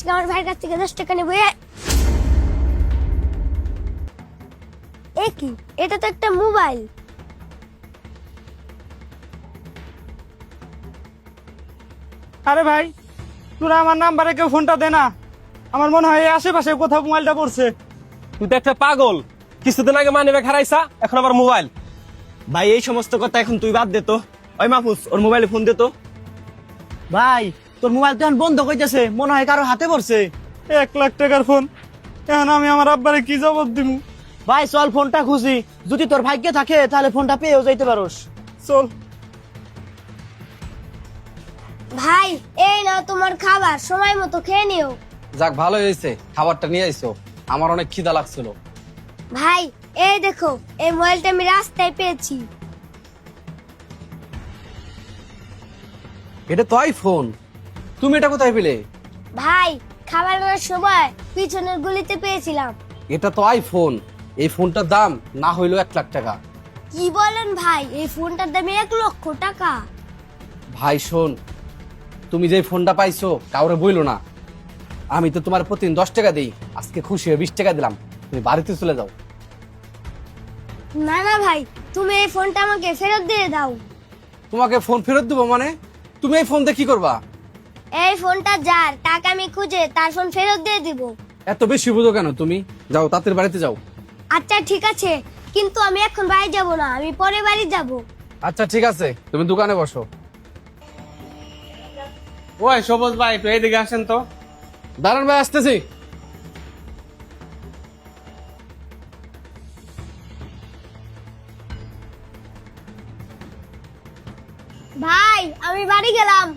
আজকে আমার ভাইয়ের কাছ থেকে 10 টাকা নেবো। এ কি, এটা তো একটা মোবাইল। আরে ভাই, তোরা আমার নাম্বারে কেউ ফোনটা দে না। আমার মনে হয় এই আশেপাশে কোথাও মোবাইলটা পড়ছে। তুই তো একটা পাগল, কিছুদিন আগে মানি ব্যাগ হারাইছা, এখন আবার মোবাইল। ভাই এই সমস্ত কথা এখন তুই বাদ দে তো। ওই মাহফুজ, ওর মোবাইলে ফোন দে তো। ভাই তোর মোবাইল তো এখন বন্ধ কইতেছে, মনে হয় কারো হাতে পড়ছে। 1 লাখ টাকার ফোন, এখন আমি আমার আব্বারে কি জবাব দিব? ভাই চল ফোনটা খুঁজি, যদি তোর ভাগ্যে থাকে তাহলে ফোনটা পেয়েও যাইতে পারোস। চল। ভাই এই নাও তোমার খাবার, সময় মতো খেয়ে নিও। যাক ভালো হয়েছে, খাবারটা নিয়ে আইছো, আমার অনেক খিদা লাগছিল। ভাই এই দেখো, এই মোবাইলটা আমি রাস্তায় পেয়েছি। এটা তো আইফোন, তুমি এটা কোথায় পেলে? ভাই খাবার আনার সময় পিছনের গুলিতে পেয়েছিলাম। এটা তো আইফোন, এই ফোনটার দাম না হইলো 1 লাখ টাকা। কি বলেন ভাই, এই ফোনটার দাম 1 লক্ষ টাকা। ভাই শোন, তুমি যে ফোনটা পাইছো কাউরে বইলো না। আমি তো তোমার প্রতিদিন 10 টাকা দিই, আজকে খুশি হয়ে 20 টাকা দিলাম, তুমি বাড়িতে চলে যাও। না না ভাই, তুমি এই ফোনটা আমাকে ফেরত দিয়ে দাও। তোমাকে ফোন ফেরত দেবো মানে? তুমি এই ফোন দিয়ে কি করবা? এই ফোনটা যার টাকা আমি খুঁজে তার ফোন ফেরত দিয়ে দিব। এত বেশি বুঝো কেন তুমি? যাও তাদের বাড়িতে যাও। আচ্ছা ঠিক আছে, কিন্তু আমি এখন বাড়ি যাব না, আমি পরে বাড়ি যাব। আচ্ছা ঠিক আছে, তুমি দোকানে বসো। ওই সবুজ ভাই, একটু এইদিকে আসেন তো। দাঁড়ান ভাই, আসতেছি। ভাই আমি বাড়ি গেলাম।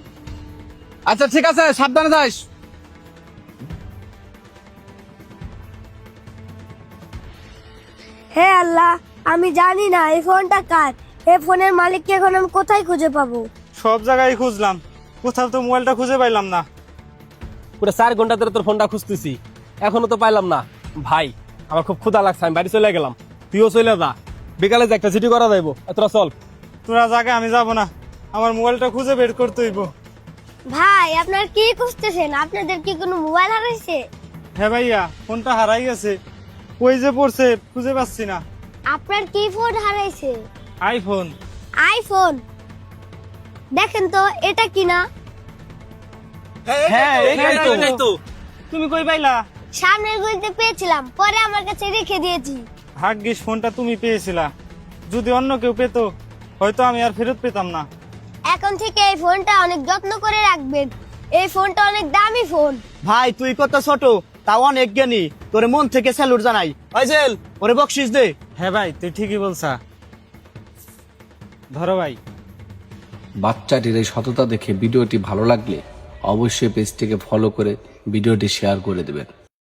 আচ্ছা ঠিক আছে, সাবধানে যাস। হে আল্লাহ, আমি জানি না এই ফোনটা কার। এই ফোনের মালিককে এখন আমি কোথায় খুঁজে পাবো? সব জায়গায় খুঁজলাম, কোথাও তো মোবাইলটা খুঁজে পাইলাম না। পুরো 4 ঘন্টা ধরে তোর ফোনটা খুঁজতেছি, এখনো তো পাইলাম না। ভাই আমার খুব ক্ষুধা লাগছে, আমি বাড়ি চলে গেলাম, তুইও চলে যা। বিকালে যে একটা চিঠি করা যাইবো, তোরা চল। তোরা জায়গায় আমি যাব না, আমার মোবাইলটা খুঁজে বের করতে হইব। ভাই আপনার কি খুঁজতেছেন? আপনাদের কি কোনো মোবাইল হারাইছে? হ্যাঁ ভাইয়া, ফোনটা হারাই গেছে, ওই যে পড়ছে, খুঁজে পাচ্ছি না। আপনার কি ফোন হারাইছে? আইফোন। আইফোন? দেখেন তো এটা কি না। হ্যাঁ এইটাই তো। তুমি কই পাইলা? সামনের গুলিতে পেয়েছিলাম, পরে আমার কাছে রেখে দিয়েছি। ভাগ্যিস ফোনটা তুমি পেয়েছিলা, যদি অন্য কেউ পেতো হয়তো আমি আর ফেরত পেতাম না। এখন থেকে এই ফোনটা অনেক যত্ন করে রাখবেন, এই ফোনটা অনেক দামি ফোন। ভাই তুই কত ছোট, তাও অনেক জ্ঞানী, তোরে মন থেকে স্যালুট জানাই। ফাইজেল, ওরে বকশিস দে। হ্যাঁ ভাই, তুই ঠিকই বলছা। ধরো ভাই। বাচ্চাটির এই সততা দেখে ভিডিওটি ভালো লাগলে অবশ্যই পেজটিকে ফলো করে ভিডিওটি শেয়ার করে দেবেন।